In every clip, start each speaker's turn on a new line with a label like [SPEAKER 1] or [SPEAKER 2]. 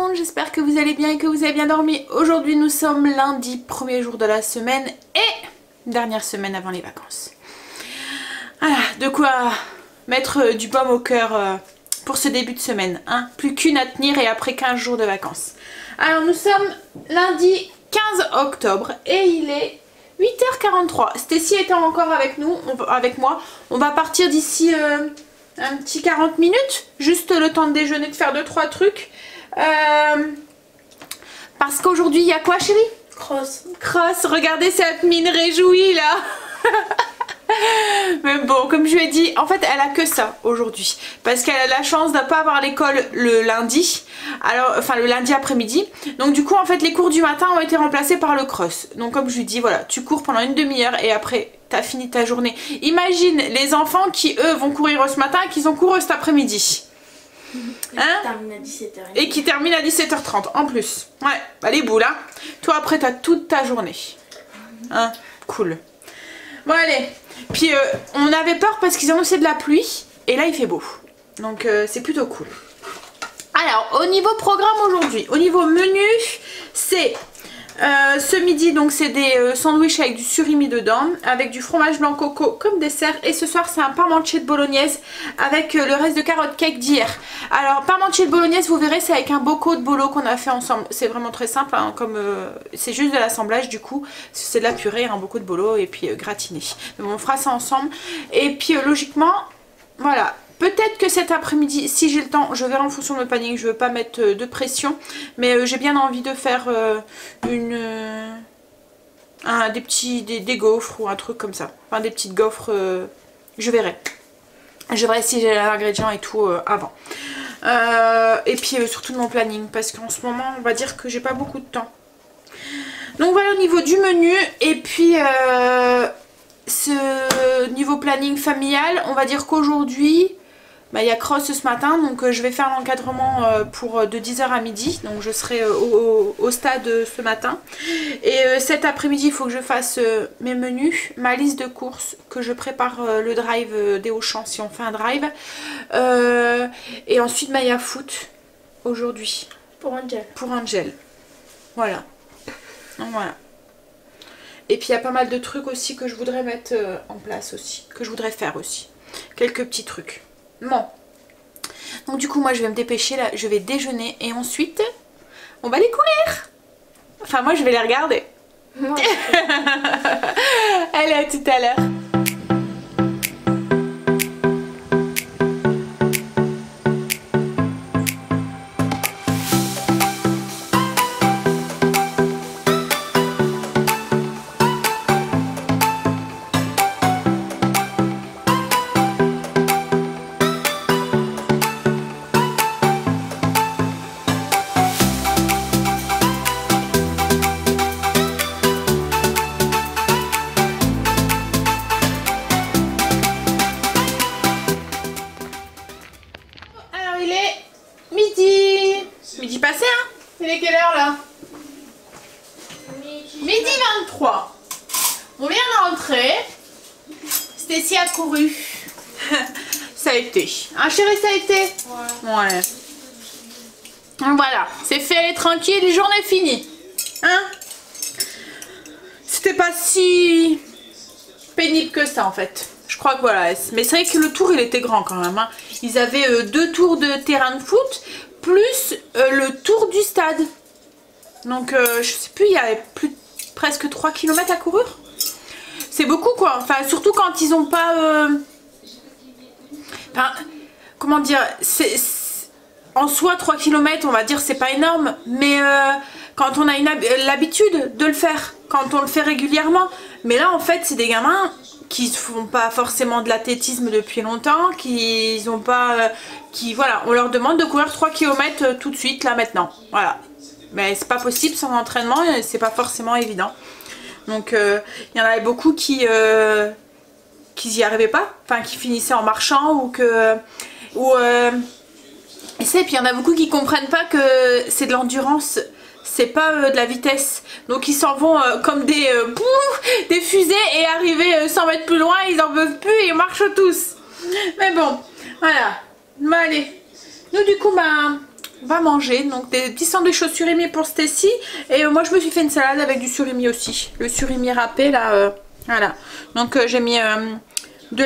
[SPEAKER 1] monde, j'espère que vous allez bien et que vous avez bien dormi. Aujourd'hui nous sommes lundi, premier jour de la semaine et dernière semaine avant les vacances. Voilà, de quoi mettre du baume au cœur pour ce début de semaine. Hein. Plus qu'une à tenir et après 15 jours de vacances. Alors nous sommes lundi 15 octobre et il est 8h43. Stacy est encore avec nous, avec moi. On va partir d'ici un petit 40 minutes. Juste le temps de déjeuner, de faire 2-3 trucs. Parce qu'aujourd'hui il y a quoi chérie?
[SPEAKER 2] Cross.
[SPEAKER 1] Cross, regardez cette mine réjouie là. Mais bon, comme je lui ai dit, en fait elle a que ça aujourd'hui parce qu'elle a la chance de ne pas avoir l'école le lundi, alors enfin le lundi après-midi. Donc du coup en fait les cours du matin ont été remplacés par le cross. Donc comme je lui dis, voilà, tu cours pendant une demi-heure et après t'as fini ta journée. Imagine les enfants qui eux vont courir ce matin et qui ont couru cet après-midi. Hein? Et qui termine à 17h30 en plus. Ouais, bah les boules hein. Toi après t'as toute ta journée. Hein? Cool. Bon allez. Puis on avait peur parce qu'ils annonçaient de la pluie et là il fait beau. Donc c'est plutôt cool. Alors au niveau programme aujourd'hui, au niveau menu, c'est ce midi donc c'est des sandwichs avec du surimi dedans, avec du fromage blanc coco comme dessert. Et ce soir c'est un parmentier de bolognaise avec le reste de carotte cake d'hier. Alors parmentier de bolognaise vous verrez c'est avec un bocaux de bolo qu'on a fait ensemble. C'est vraiment très simple hein, comme c'est juste de l'assemblage du coup. C'est de la purée, un bocaux de bolo et puis gratiné. Donc on fera ça ensemble. Et puis logiquement voilà. Peut-être que cet après-midi, si j'ai le temps, je verrai en fonction de mon planning, je veux pas mettre de pression. Mais j'ai bien envie de faire des gaufres ou un truc comme ça. Enfin des petites gaufres, je verrai. Je verrai si j'ai les ingrédients et tout avant. Et puis surtout de mon planning, parce qu'en ce moment, on va dire que j'ai pas beaucoup de temps. Donc voilà au niveau du menu, et puis... ce niveau planning familial, on va dire qu'aujourd'hui bah, il y a cross ce matin, donc je vais faire l'encadrement pour de 10h à midi, donc je serai au stade ce matin. Et cet après-midi il faut que je fasse mes menus, ma liste de courses, que je prépare le drive des Auchan si on fait un drive. Et ensuite bah, il y a foot aujourd'hui.
[SPEAKER 2] Pour Angel.
[SPEAKER 1] Pour Angel. Voilà. Donc voilà. Et puis il y a pas mal de trucs aussi que je voudrais mettre en place aussi. Que je voudrais faire aussi. Quelques petits trucs. Bon. Donc du coup moi je vais me dépêcher là. Je vais déjeuner et ensuite on va les courir. Enfin moi je vais les regarder.
[SPEAKER 2] Ouais.
[SPEAKER 1] Allez à tout à l'heure. Midi passé hein? Il est quelle heure là? Midi 23. On vient de rentrer. Stacy a couru. Ça a été. Hein chérie, ça a été? Ouais. Donc voilà, c'est fait, elle est tranquille, journée finie. Hein? C'était pas si pénible que ça en fait. Je crois que voilà. Mais c'est vrai que le tour il était grand quand même. Hein. Ils avaient 2 tours de terrain de foot. Plus le tour du stade. Donc je sais plus, il y avait presque 3 km à courir. C'est beaucoup quoi. Enfin surtout quand ils ont pas... Enfin, comment dire, en soi 3 km on va dire c'est pas énorme. Mais quand on a l'habitude de le faire, quand on le fait régulièrement. Mais là en fait c'est des gamins qui font pas forcément de l'athlétisme depuis longtemps, qui ont pas... voilà, on leur demande de courir 3 km tout de suite, là, maintenant. Voilà. Mais c'est pas possible sans entraînement, c'est pas forcément évident. Donc, il y en avait beaucoup qui y arrivaient pas, enfin, qui finissaient en marchant ou que... et puis il y en a beaucoup qui comprennent pas que c'est de l'endurance, c'est pas de la vitesse. Donc ils s'en vont comme des fusées et arriver 100 mètres plus loin, ils en peuvent plus et ils marchent tous. Mais bon, voilà. Bah allez. Nous du coup, bah, on va manger. Donc des petits sandwichs au surimi pour Stacy. Et moi je me suis fait une salade avec du surimi aussi. Le surimi râpé là, voilà. Donc j'ai mis de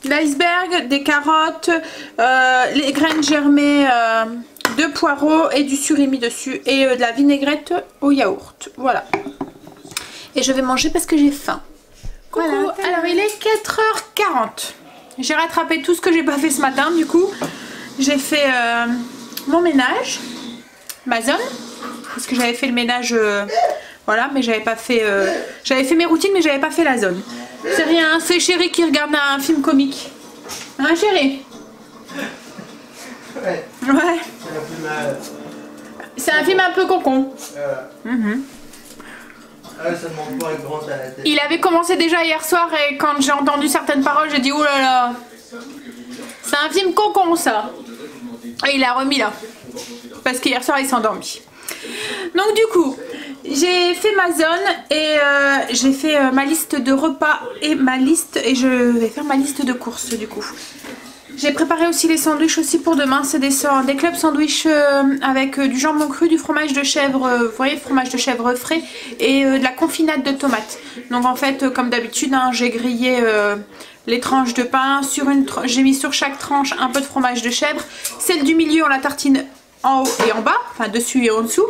[SPEAKER 1] l'iceberg, des carottes, les graines germées, de poireaux et du surimi dessus. Et de la vinaigrette au yaourt. Voilà. Et je vais manger parce que j'ai faim. Coucou, voilà. Alors il est 4h40. J'ai rattrapé tout ce que j'ai pas fait ce matin du coup. J'ai fait mon ménage, ma zone, parce que j'avais fait le ménage, voilà, mais j'avais pas fait, j'avais fait mes routines mais j'avais pas fait la zone. C'est rien, c'est Chéri qui regarde un film comique. Hein Chéri? Ouais. Ouais. C'est un film un peu concon.
[SPEAKER 2] Ah ouais, ça demande pas grand à la tête.
[SPEAKER 1] Il avait commencé déjà hier soir et quand j'ai entendu certaines paroles, j'ai dit oh là là. C'est un film concon ça. Et il a remis là. Parce qu'hier soir il s'est endormi. Donc du coup, j'ai fait ma zone et j'ai fait ma liste de repas et je vais faire ma liste de courses du coup. J'ai préparé aussi les sandwichs aussi pour demain. C'est des clubs sandwich avec du jambon cru, du fromage de chèvre, vous voyez, fromage de chèvre frais et de la confinade de tomates. Donc en fait, comme d'habitude, hein, j'ai grillé les tranches de pain. J'ai mis sur chaque tranche un peu de fromage de chèvre. Celle du milieu, on la tartine en haut et en bas, enfin dessus et en dessous.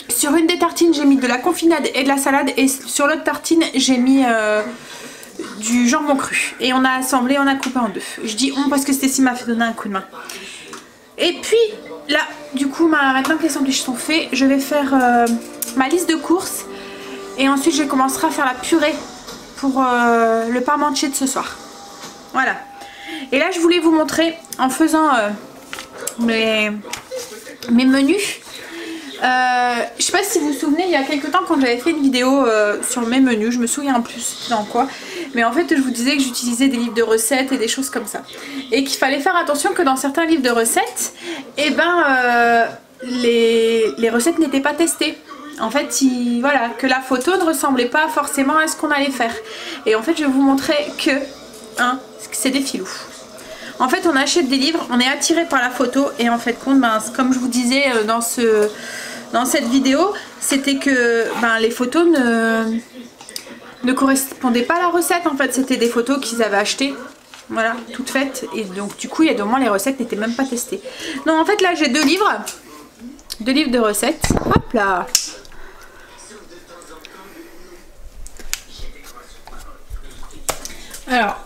[SPEAKER 1] Sur une des tartines, j'ai mis de la confinade et de la salade. Et sur l'autre tartine, j'ai mis du jambon cru et on a assemblé, on a coupé en deux. Je dis on parce que Stacy m'a fait donner un coup de main. Et puis là du coup maintenant que les sandwichs sont faits, je vais faire ma liste de courses et ensuite je commencerai à faire la purée pour le parmentier de ce soir. Voilà. Et là je voulais vous montrer en faisant mes menus. Je sais pas si vous vous souvenez, il y a quelques temps quand j'avais fait une vidéo sur mes menus, je me souviens plus dans quoi, mais en fait je vous disais que j'utilisais des livres de recettes et des choses comme ça et qu'il fallait faire attention que dans certains livres de recettes, et les recettes n'étaient pas testées. En fait, voilà, que la photo ne ressemblait pas forcément à ce qu'on allait faire. Et en fait je vais vous montrer que c'est des filous. En fait on achète des livres, on est attiré par la photo et en fait compte, comme je vous disais dans cette vidéo, c'était que les photos ne correspondaient pas à la recette. En fait c'était des photos qu'ils avaient achetées, voilà, toutes faites, et donc du coup il y a des moments les recettes n'étaient même pas testées. Donc en fait là j'ai deux livres de recettes, hop là. Alors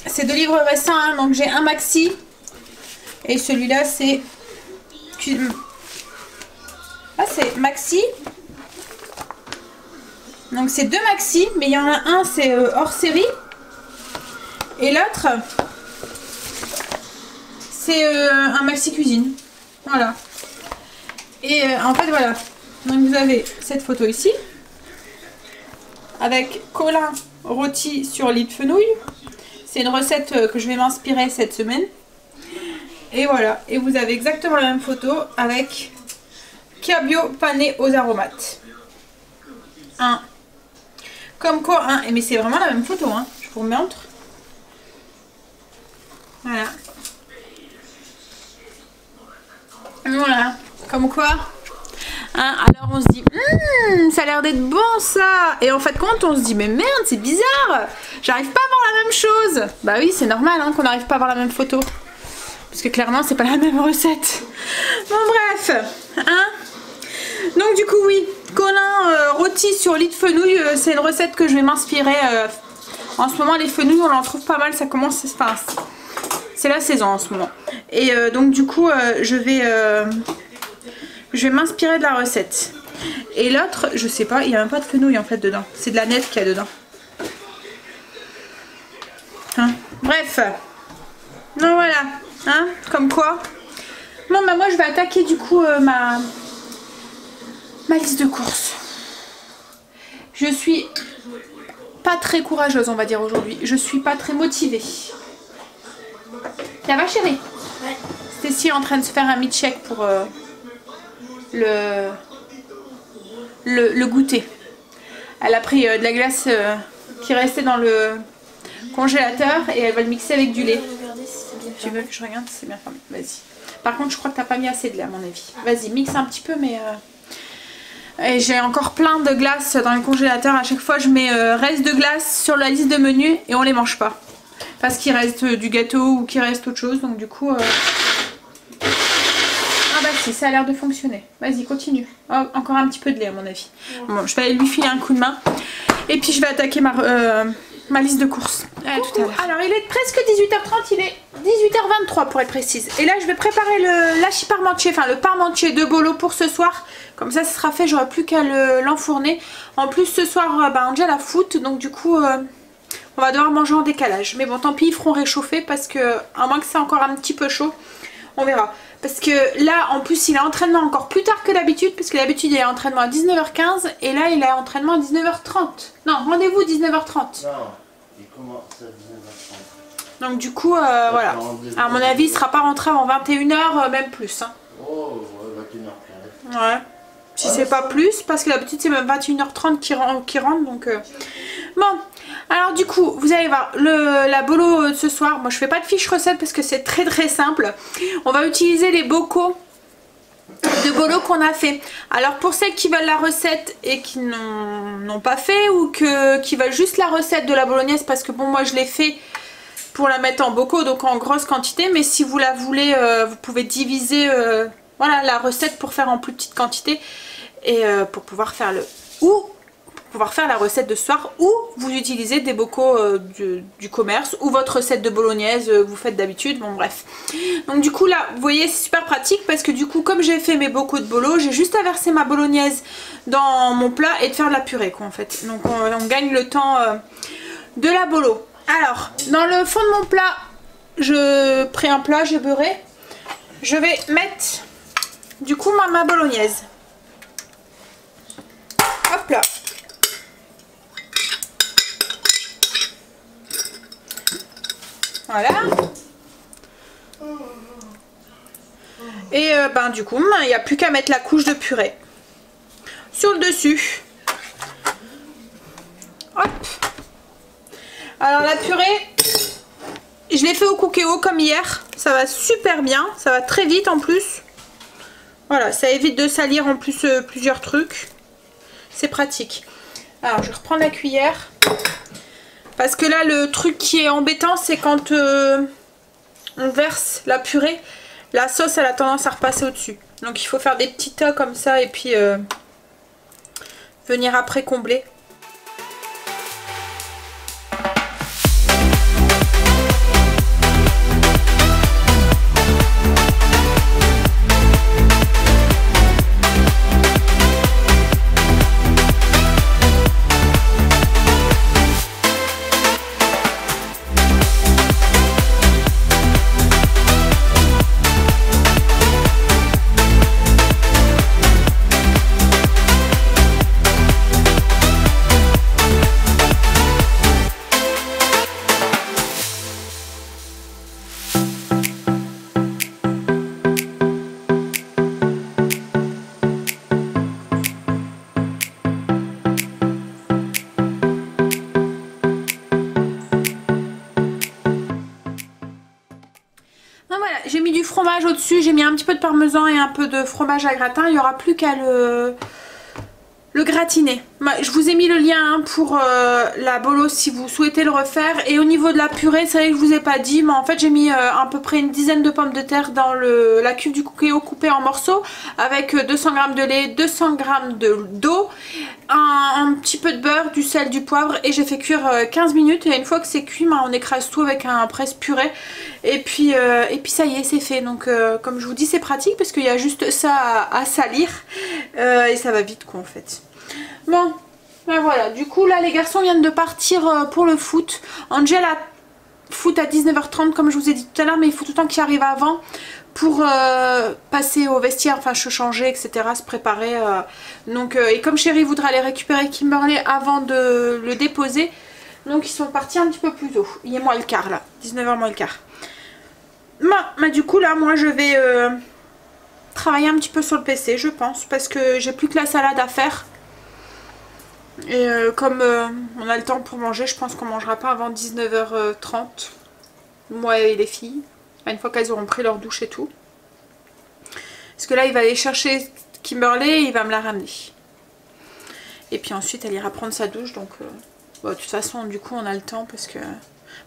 [SPEAKER 1] c'est deux livres récents, hein, donc j'ai un maxi et celui-là c'est maxi. Donc c'est deux maxi, mais il y en a un c'est hors série et l'autre c'est un maxi cuisine. Voilà. Et en fait voilà. Donc vous avez cette photo ici avec Colin rôti sur lit de fenouil. C'est une recette que je vais m'inspirer cette semaine. Et voilà. Et vous avez exactement la même photo avec cabillaud pané aux aromates. Comme quoi, mais c'est vraiment la même photo, hein. Je vous montre. Voilà. Voilà. Comme quoi. Alors on se dit ça a l'air d'être bon ça, et en fait compte on se dit mais merde c'est bizarre, j'arrive pas à voir la même chose. Bah oui c'est normal qu'on n'arrive pas à voir la même photo parce que clairement c'est pas la même recette. Bon bref donc du coup oui, Colin rôti sur lit de fenouil, c'est une recette que je vais m'inspirer. En ce moment les fenouils on en trouve pas mal, ça commence, enfin c'est la saison en ce moment, et donc du coup je vais m'inspirer de la recette. Et l'autre, je sais pas, il n'y a même pas de fenouil en fait dedans. C'est de la nette qu'il y a dedans. Bref. Donc voilà. Comme quoi. Bon bah moi je vais attaquer du coup ma liste de courses. Je suis pas très courageuse on va dire aujourd'hui. Je suis pas très motivée. Ça va chérie? Ouais. Stacy est en train de se faire un milkshake pour le goûter. Elle a pris de la glace qui restait dans le congélateur et elle va le mixer avec du lait. Tu veux que je regarde? C'est bien fermé. Vas-y. Par contre, je crois que t'as pas mis assez de lait à mon avis. Vas-y, mixe un petit peu, mais... Et j'ai encore plein de glaces dans le congélateur. À chaque fois, je mets reste de glace sur la liste de menus et on les mange pas. Parce qu'il reste du gâteau ou qu'il reste autre chose. Donc du coup... Ah bah si, ça a l'air de fonctionner. Vas-y, continue. Oh, encore un petit peu de lait à mon avis. Bon, je vais aller lui filer un coup de main. Et puis je vais attaquer ma liste de courses. Allez, tout à l'heure. Alors il est presque 18h30, il est 18h23 pour être précise. Et là je vais préparer l'hachis parmentier, enfin le parmentier de bolo pour ce soir. Comme ça, ce sera fait, j'aurai plus qu'à l'enfourner. En plus ce soir, Angel a foot, donc du coup on va devoir manger en décalage. Mais bon, tant pis, ils feront réchauffer parce que, à moins que c'est encore un petit peu chaud, on verra. Parce que là, en plus, il a entraînement encore plus tard que d'habitude. Parce que d'habitude, il a entraînement à 19h15. Et là, il a entraînement à 19h30. Non, rendez-vous 19h30.
[SPEAKER 2] Non, il commence à 19h30.
[SPEAKER 1] Donc du coup, voilà. À mon avis, il ne sera pas rentré avant 21h, même plus. Hein.
[SPEAKER 2] Oh, ouais, 21h15.
[SPEAKER 1] Ouais. Si c'est pas plus, parce que d'habitude, c'est même 21h30 qui rentre. Donc, bon. Alors du coup, vous allez voir, la bolo de ce soir, moi je fais pas de fiche recette parce que c'est très très simple. On va utiliser les bocaux de bolo qu'on a fait. Alors pour celles qui veulent la recette et qui n'ont pas fait ou qui veulent juste la recette de la bolognaise, parce que bon, moi je l'ai fait pour la mettre en bocaux, donc en grosse quantité, mais si vous la voulez, vous pouvez diviser voilà, la recette pour faire en plus petite quantité et pour pouvoir faire la recette de ce soir, ou vous utilisez des bocaux du commerce ou votre recette de bolognaise vous faites d'habitude, bon bref. Donc du coup là vous voyez c'est super pratique parce que du coup comme j'ai fait mes bocaux de bolo, j'ai juste à verser ma bolognaise dans mon plat et de faire de la purée quoi en fait. Donc on gagne le temps de la bolo. Alors dans le fond de mon plat, je prends un plat, j'ai beurré, je vais mettre du coup ma bolognaise. Hop là. Voilà. Et ben du coup, il n'y a plus qu'à mettre la couche de purée sur le dessus. Hop. Alors la purée, je l'ai fait au Cookéo comme hier. Ça va super bien, ça va très vite en plus. Voilà, ça évite de salir en plus plusieurs trucs. C'est pratique. Alors je reprends la cuillère. Parce que là, le truc qui est embêtant, c'est quand on verse la purée, la sauce, elle a tendance à repasser au-dessus. Donc il faut faire des petits tas comme ça et puis venir après combler. J'ai mis du fromage au-dessus, j'ai mis un petit peu de parmesan et un peu de fromage à gratin. Il n'y aura plus qu'à le gratiner. Je vous ai mis le lien pour la bolo si vous souhaitez le refaire. Et au niveau de la purée, c'est vrai que je vous ai pas dit, mais en fait j'ai mis à peu près une dizaine de pommes de terre dans la cuve du Cookéo coupée en morceaux avec 200 g de lait, 200 g d'eau, un petit peu de beurre, du sel, du poivre, et j'ai fait cuire 15 minutes. Et une fois que c'est cuit, on écrase tout avec un presse-purée et puis ça y est, c'est fait. Donc comme je vous dis, c'est pratique parce qu'il y a juste ça à salir et ça va vite quoi en fait. Bon, ben voilà, du coup là les garçons viennent de partir pour le foot. Angel a foot à 19h30 comme je vous ai dit tout à l'heure, mais il faut tout le temps qu'il arrive avant pour passer au vestiaire, enfin se changer, etc., se préparer. Donc, et comme Chéri voudra aller récupérer Kimberley avant de le déposer, donc ils sont partis un petit peu plus tôt. Il est moins le quart là, 19h moins le quart. Bon, du coup là moi je vais travailler un petit peu sur le PC je pense, parce que j'ai plus que la salade à faire. Et comme on a le temps pour manger, je pense qu'on mangera pas avant 19h30. Moi et les filles. Enfin, une fois qu'elles auront pris leur douche et tout. Parce que là il va aller chercher Kimberley et il va me la ramener. Et puis ensuite elle ira prendre sa douche. Donc bon, de toute façon du coup on a le temps parce que...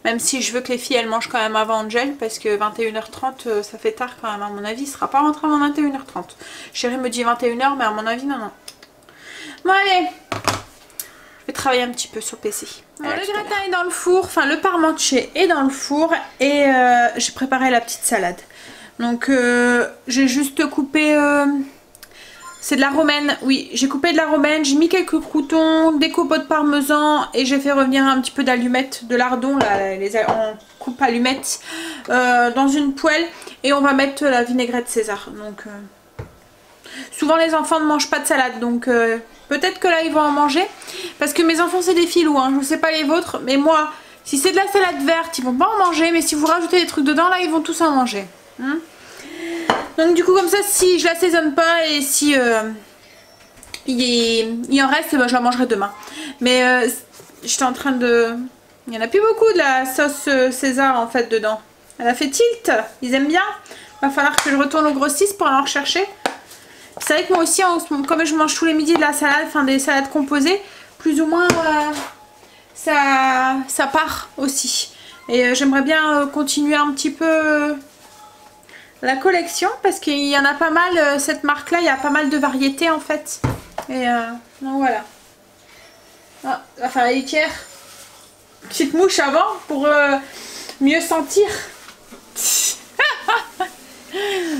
[SPEAKER 1] Même si je veux que les filles elles mangent quand même avant Angel. Parce que 21h30 ça fait tard quand même à mon avis. Il sera pas rentré avant 21h30. Chérie me dit 21h mais à mon avis non. Bon allez. Je vais travailler un petit peu sur PC. Alors, le gratin est dans le four. Enfin le parmentier est dans le four. Et j'ai préparé la petite salade. Donc j'ai juste coupé... c'est de la romaine, oui, j'ai coupé de la romaine, j'ai mis quelques croûtons, des copeaux de parmesan et j'ai fait revenir un petit peu d'allumettes, de lardons, là, on coupe allumettes dans une poêle et on va mettre la vinaigrette César. Donc souvent les enfants ne mangent pas de salade, donc peut-être que là ils vont en manger parce que mes enfants c'est des filous, hein, je ne sais pas les vôtres, mais moi si c'est de la salade verte ils vont pas en manger, mais si vous rajoutez des trucs dedans là ils vont tous en manger. Donc du coup comme ça si je l'assaisonne pas et si il en reste, ben, je la mangerai demain. Mais j'étais en train de... Il n'y en a plus beaucoup de la sauce César en fait dedans. Elle a fait tilt, ils aiment bien. Va falloir que je retourne au grossiste pour en rechercher. C'est vrai que moi aussi, comme je mange tous les midis de la salade, enfin des salades composées, plus ou moins ça part aussi. Et j'aimerais bien continuer un petit peu... la collection parce qu'il y en a pas mal, cette marque là il y a pas mal de variétés en fait et donc voilà. Ah, on va faire la litière, petite mouche avant pour mieux sentir.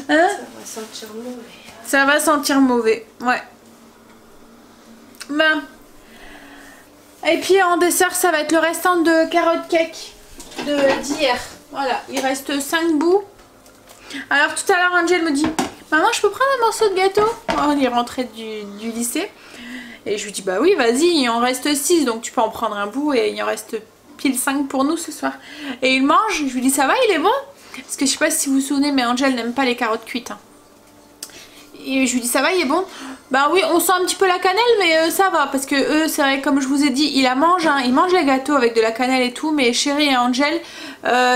[SPEAKER 1] Hein?
[SPEAKER 3] Ça va sentir mauvais.
[SPEAKER 1] Ça va sentir mauvais, ouais. Ben. Et puis en dessert ça va être le restant de carotte cake d'hier. Voilà, il reste 5 bouts. Alors tout à l'heure Angel me dit maman je peux prendre un morceau de gâteau. Oh, il est rentré du lycée et je lui dis bah oui vas-y, il en reste 6 donc tu peux en prendre un bout et il en reste pile 5 pour nous ce soir. Et il mange, je lui dis ça va, il est bon? Parce que je sais pas si vous vous souvenez mais Angel n'aime pas les carottes cuites. Hein. Et je lui dis ça va, il est bon? Bah oui, on sent un petit peu la cannelle mais ça va parce que eux c'est vrai comme je vous ai dit, ils la mangent, hein, ils mangent les gâteaux avec de la cannelle et tout, mais Chérie et Angel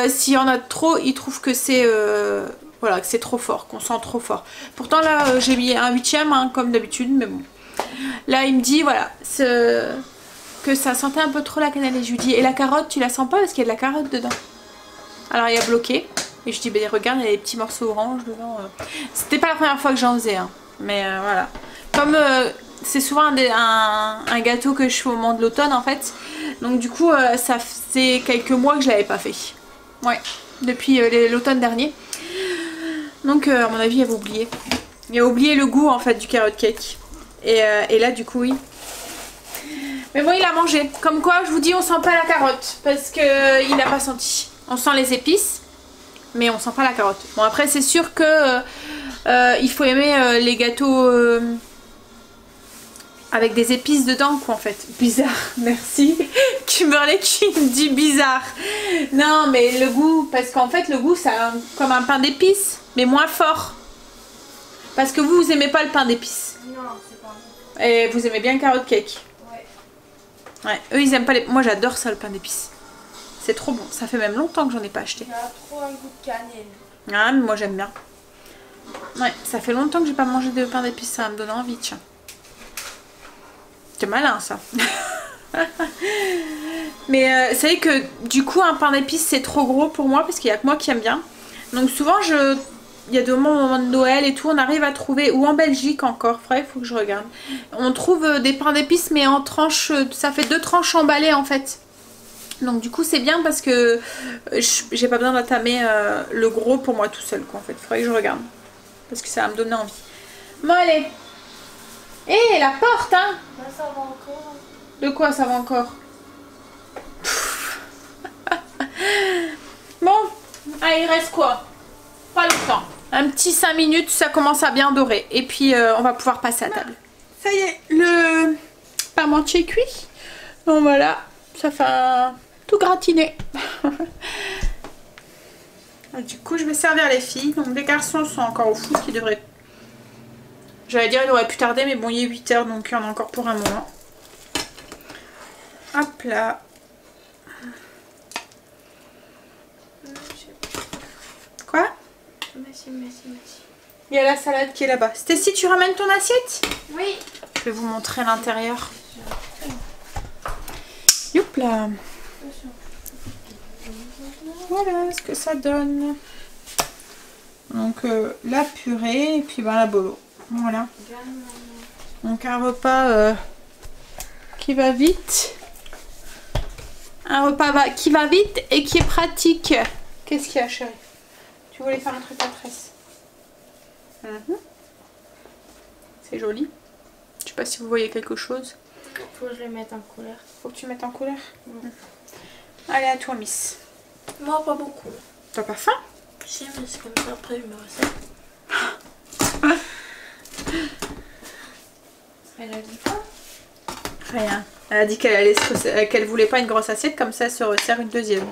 [SPEAKER 1] s'il y en a trop, ils trouvent que c'est voilà, que c'est trop fort, qu'on sent trop fort. Pourtant là j'ai mis un 8e hein, comme d'habitude, mais bon. Là il me dit voilà que ça sentait un peu trop la cannelle et je lui dis et la carotte tu la sens pas parce qu'il y a de la carotte dedans. Alors il a bloqué et je dis ben regarde il y a des petits morceaux orange dedans. C'était pas la première fois que j'en faisais hein, mais voilà. Comme c'est souvent un gâteau que je fais au moment de l'automne en fait, donc du coup ça faisait quelques mois que je l'avais pas fait. Ouais, depuis l'automne dernier. Donc à mon avis elle va oublier. Il a oublié le goût en fait du carrot cake. Et là du coup oui. Mais bon il a mangé. Comme quoi je vous dis on sent pas la carotte. Parce que il n'a pas senti. On sent les épices. Mais on sent pas la carotte. Bon après c'est sûr que il faut aimer les gâteaux avec des épices dedans quoi en fait. Bizarre, merci. Kimberley qui me dit bizarre. Non mais le goût, parce qu'en fait le goût c'est comme un pain d'épices. Mais moins fort. Parce que vous aimez pas le pain d'épices.
[SPEAKER 3] Non, c'est pas bon.
[SPEAKER 1] Et vous aimez bien le carrot cake.
[SPEAKER 3] Ouais.
[SPEAKER 1] Ouais, eux ils aiment pas les... Moi j'adore ça le pain d'épices. C'est trop bon. Ça fait même longtemps que j'en ai pas acheté.
[SPEAKER 3] Ça a trop un goût de cannelle.
[SPEAKER 1] Ah mais moi j'aime bien. Ouais, ça fait longtemps que j'ai pas mangé de pain d'épices. Ça va me donner envie, tiens. C'est malin ça. Mais c'est vrai que du coup un pain d'épices c'est trop gros pour moi parce qu'il y a que moi qui aime bien. Donc souvent il y a des moments, au moment de Noël et tout, on arrive à trouver, ou en Belgique encore, il faut que je regarde. On trouve des pains d'épices mais en tranches, ça fait 2 tranches emballées en fait. Donc du coup c'est bien parce que j'ai pas besoin d'entamer le gros pour moi tout seul quoi en fait. Faudrait que je regarde. Parce que ça va me donner envie. Bon allez. Eh la porte hein.
[SPEAKER 3] Là, ça va encore.
[SPEAKER 1] De quoi ça va encore? Bon, allez il reste quoi? Pas longtemps. Un petit 5 minutes, ça commence à bien dorer. Et puis on va pouvoir passer à table. Ça y est, le parmentier est cuit. Donc voilà, ça fait tout gratiné. Du coup, je vais servir les filles. Donc les garçons sont encore au foot qui devraient... J'allais dire il aurait pu tarder, mais bon il est 8 h donc il y en a encore pour un moment. Hop là. Quoi?
[SPEAKER 3] Merci, merci, merci.
[SPEAKER 1] Il y a la salade qui est là-bas. Stécie, tu ramènes ton assiette?
[SPEAKER 3] Oui.
[SPEAKER 1] Je vais vous montrer l'intérieur. Youp là. Voilà ce que ça donne. Donc la purée et puis ben, la bolo. Voilà. Donc un repas qui va vite. Un repas qui va vite et qui est pratique. Qu'est-ce qu'il y a, chérie? Tu voulais faire un truc à tresse? C'est joli. Je sais pas si vous voyez quelque chose.
[SPEAKER 3] Faut que je les mette en couleur.
[SPEAKER 1] Faut que tu mettes en couleur. Allez, à toi, Miss.
[SPEAKER 3] Moi, pas beaucoup.
[SPEAKER 1] T'as pas faim?
[SPEAKER 3] Si, mais c'est comme ça, après, je me recette. Elle a dit quoi?
[SPEAKER 1] Rien. Elle a dit qu'elle allait qu'elle voulait pas une grosse assiette, comme ça elle se resserre une deuxième.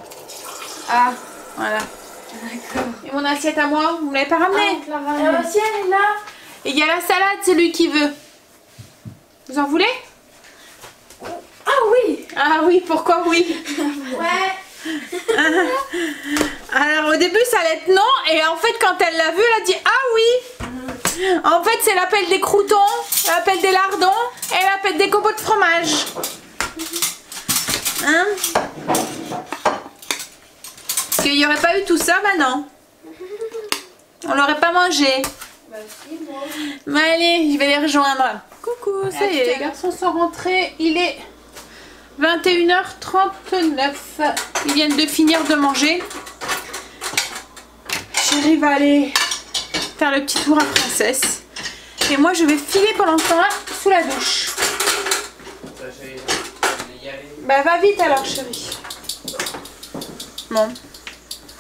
[SPEAKER 3] Ah,
[SPEAKER 1] Voilà.
[SPEAKER 3] d'accord.
[SPEAKER 1] Et mon assiette à moi, vous me l'avez pas ramenée?
[SPEAKER 3] Ah, si, elle est là.
[SPEAKER 1] Et il y a la salade, celui qui veut. Vous en voulez?
[SPEAKER 3] Ah oui.
[SPEAKER 1] Ah oui, pourquoi oui?
[SPEAKER 3] Ouais.
[SPEAKER 1] Alors au début ça allait être non, et en fait quand elle l'a vu, elle a dit ah oui. En fait c'est l'appel des croûtons, l'appel des lardons et l'appel des copeaux de fromage. Hein? Parce qu'il n'y aurait pas eu tout ça, bah non. On l'aurait pas mangé.
[SPEAKER 3] Bah si, moi.
[SPEAKER 1] Mais allez, je vais les rejoindre. Coucou, ça y est, les garçons sont rentrés. Il est 21h39. Ils viennent de finir de manger. Chérie va aller faire le petit tour à Princesse. Et moi, je vais filer pendant ce temps-là sous la douche. Bah, va vite alors, chérie. Bon.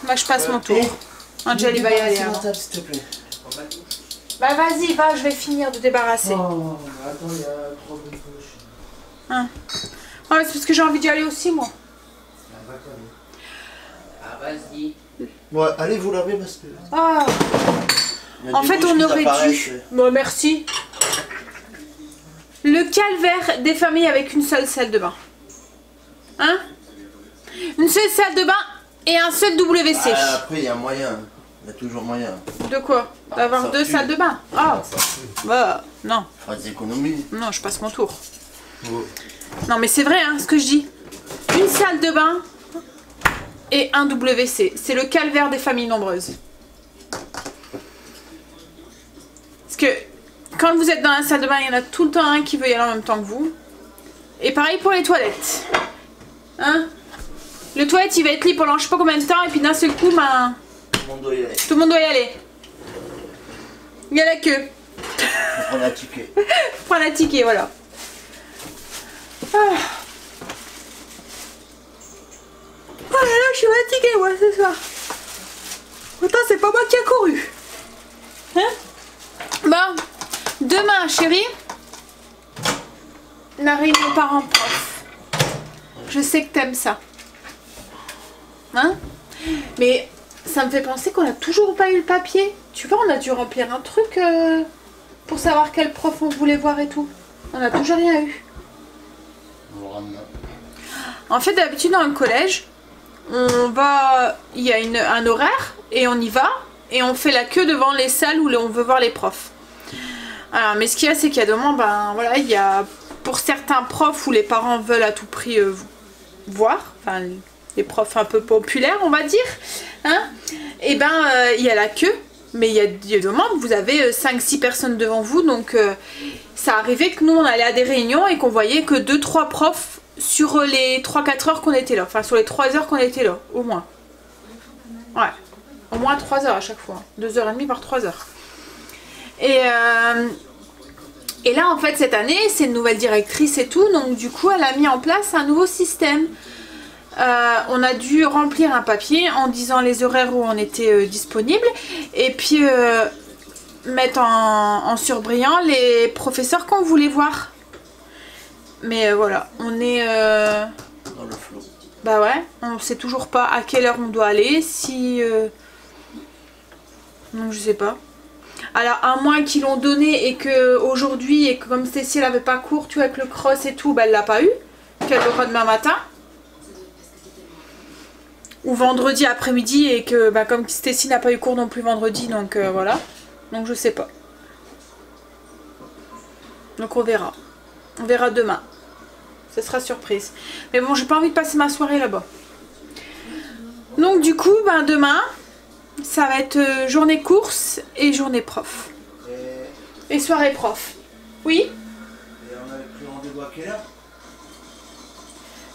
[SPEAKER 1] Moi, je passe mon tour. Angel, il va y aller.
[SPEAKER 2] S'il te plaît.
[SPEAKER 1] Bah, vas-y, va, je vais finir de débarrasser.
[SPEAKER 2] Oh, attends, il y a 3 minutes.
[SPEAKER 1] Hein. Ouais, c'est parce que j'ai envie d'y aller aussi, moi.
[SPEAKER 4] Ah, vas-y.
[SPEAKER 2] Ouais, allez vous laver parce que...
[SPEAKER 1] Ah.
[SPEAKER 2] il y a
[SPEAKER 1] En
[SPEAKER 2] des
[SPEAKER 1] fait,
[SPEAKER 2] mouches
[SPEAKER 1] on
[SPEAKER 2] qui
[SPEAKER 1] aurait
[SPEAKER 2] apparaissent.
[SPEAKER 1] dû... Bon, merci. Le calvaire des familles avec une seule salle de bain. Hein? Une seule salle de bain et un seul WC.
[SPEAKER 2] Ah, après, il y a moyen. Il y a toujours moyen.
[SPEAKER 1] De quoi? D'avoir
[SPEAKER 2] ça
[SPEAKER 1] deux
[SPEAKER 2] pue.
[SPEAKER 1] salles de bain? Ah.
[SPEAKER 2] Ça pue.
[SPEAKER 1] Bah, non.
[SPEAKER 2] Pas des économies.
[SPEAKER 1] Non, je passe mon tour.
[SPEAKER 2] Oh.
[SPEAKER 1] Non, mais c'est vrai, hein, ce que je dis. Une salle de bain et un WC. C'est le calvaire des familles nombreuses. Parce que quand vous êtes dans la salle de bain, il y en a tout le temps un qui veut y aller en même temps que vous. Et pareil pour les toilettes. Hein? Le toilette, il va être libre pendant je sais pas combien de temps, et puis d'un seul coup, ben,
[SPEAKER 2] Tout le monde doit y aller.
[SPEAKER 1] tout le monde doit y aller. Il y a la queue.
[SPEAKER 2] Faut prendre un ticket.
[SPEAKER 1] Prends un ticket, voilà. Ah. Oh là là, je suis fatiguée, moi, ce soir. Pourtant, c'est pas moi qui a couru. Hein? Bon, demain, chérie, la réunion parents-prof. Je sais que t'aimes ça. Hein? Mais ça me fait penser qu'on a toujours pas eu le papier. Tu vois, on a dû remplir un truc pour savoir quel prof on voulait voir et tout. On a toujours rien eu.
[SPEAKER 2] On le ramène.
[SPEAKER 1] En fait, d'habitude, dans le collège, on va... il y a un horaire et on y va et on fait la queue devant les salles où on veut voir les profs. Alors, mais ce qu'il y a, c'est qu'il y a demain, ben voilà, il y a pour certains profs où les parents veulent à tout prix voir, enfin les profs un peu populaires, on va dire, hein, et ben il y a la queue, mais il y a demain, vous avez 5-6 personnes devant vous, donc ça arrivait que nous on allait à des réunions et qu'on voyait que 2-3 profs sur les 3-4 heures qu'on était là, enfin sur les 3 heures qu'on était là, au moins. Ouais, au moins 3 heures à chaque fois, 2h30 par 3 heures. Et là en fait cette année c'est une nouvelle directrice et tout, donc du coup elle a mis en place un nouveau système. On a dû remplir un papier en disant les horaires où on était disponible et puis mettre en surbrillant les professeurs qu'on voulait voir. Mais voilà, on est...
[SPEAKER 2] Dans le flot.
[SPEAKER 1] Bah ouais, on sait toujours pas à quelle heure on doit aller, si... Donc je sais pas. Alors à moins qu'ils l'ont donné et que aujourd'hui, et que comme Stécie elle avait pas cours, tu vois, avec le cross et tout, bah elle l'a pas eu, qu'elle l'aura demain matin. ou vendredi après-midi et que bah, comme Stécie n'a pas eu cours non plus vendredi, donc voilà. Donc je sais pas. Donc on verra. On verra demain. Ce sera surprise. Mais bon, j'ai pas envie de passer ma soirée là-bas. Donc du coup, ben demain, ça va être journée course et journée prof. Et soirée prof. Oui?
[SPEAKER 2] Et on avait pris rendez-vous à quelle heure?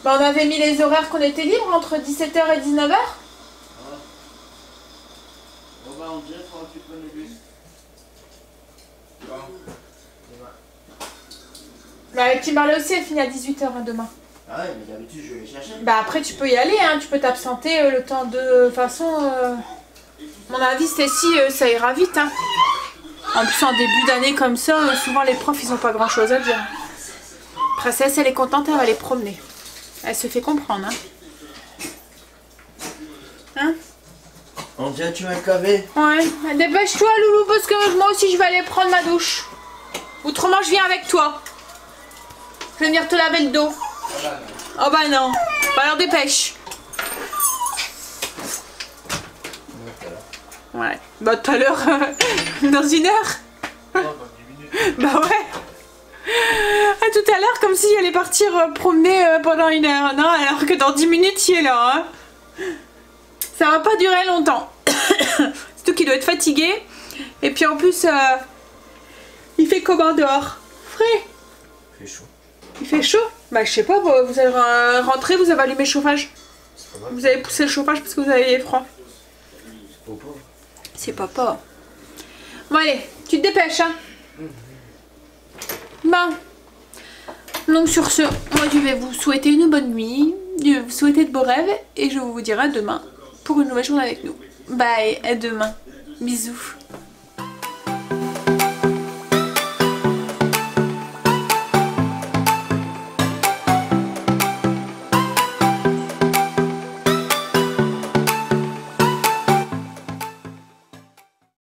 [SPEAKER 1] Ben, on avait mis les horaires qu'on était libres entre 17h et 19h.
[SPEAKER 2] Ah. Bon bah on dirait qu'il faudra que tu prennes le bus. Bon. Demain.
[SPEAKER 1] Bah, Kimberley aussi, elle finit à 18h demain.
[SPEAKER 2] Ah ouais, mais d'habitude je vais les chercher.
[SPEAKER 1] Bah après tu peux y aller, hein. Tu peux t'absenter le temps de façon... Mon avis, Stécie, ça ira vite. Hein. En plus, en début d'année comme ça, souvent les profs, ils ont pas grand-chose à dire. Princesse, elle est contente, elle va les promener. Elle se fait comprendre. Hein?
[SPEAKER 2] On dirait que tu m'as cavé.
[SPEAKER 1] Ouais, dépêche-toi, Loulou, parce que moi aussi, je vais aller prendre ma douche. Autrement, je viens avec toi. Je vais venir te laver le dos. Oh bah non. Bah alors dépêche. Ouais. Bah tout à l'heure, dans 1 heure.
[SPEAKER 2] Oh, dans 10 minutes.
[SPEAKER 1] Bah ouais. À tout à l'heure, comme si elle allait partir promener pendant 1 heure. Non, alors que dans 10 minutes, il est là. Hein. Ça va pas durer longtemps. Surtout qu'il doit être fatigué. Et puis en plus, il fait comment dehors? Frais.
[SPEAKER 2] Il fait chaud.
[SPEAKER 1] Il fait chaud? Bah je sais pas, vous allez rentrer, vous avez allumé le chauffage.
[SPEAKER 2] C'est pas mal.
[SPEAKER 1] Vous avez poussé le chauffage parce que vous avez froid.
[SPEAKER 2] C'est pas pauvre.
[SPEAKER 1] C'est papa. Bon allez, tu te dépêches hein. Bon. Donc sur ce, moi je vais vous souhaiter une bonne nuit, je vais vous souhaiter de beaux rêves et je vous dirai à demain pour une nouvelle journée avec nous. Bye, à demain. Bisous.